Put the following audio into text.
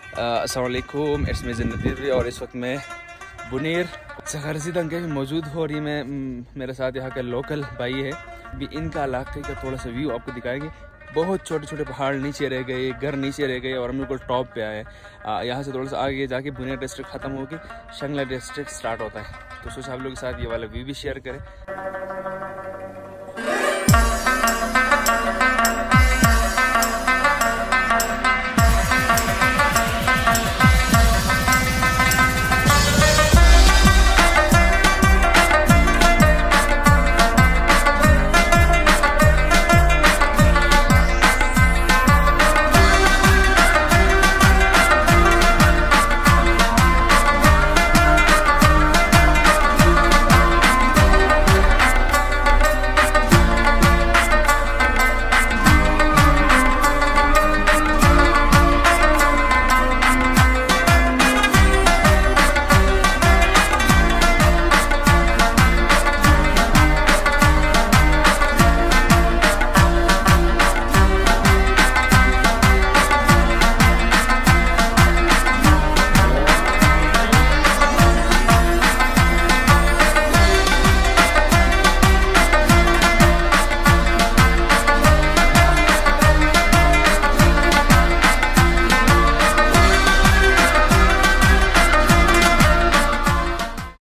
अस्सलाम वालेकुम, it's me ज़िन्नदीर और इस वक्त मैं बुनीर सखरसी तंग के मौजूद हो रही। मैं मेरे साथ यहाँ के लोकल भाई है, भी इनका इलाके का थोड़ा सा व्यू आपको दिखाएंगे। बहुत छोटे छोटे पहाड़ नीचे रह गए, घर नीचे रह गए और हम बिल्कुल टॉप पे आए। यहाँ से थोड़ा सा आगे जाके बुनीर डिस्ट्रिक्ट ख़त्म होकर शंगला डिस्ट्रिक्ट स्टार्ट होता है। तो सोचा आप लोगों के साथ ये वाला व्यू भी शेयर करें।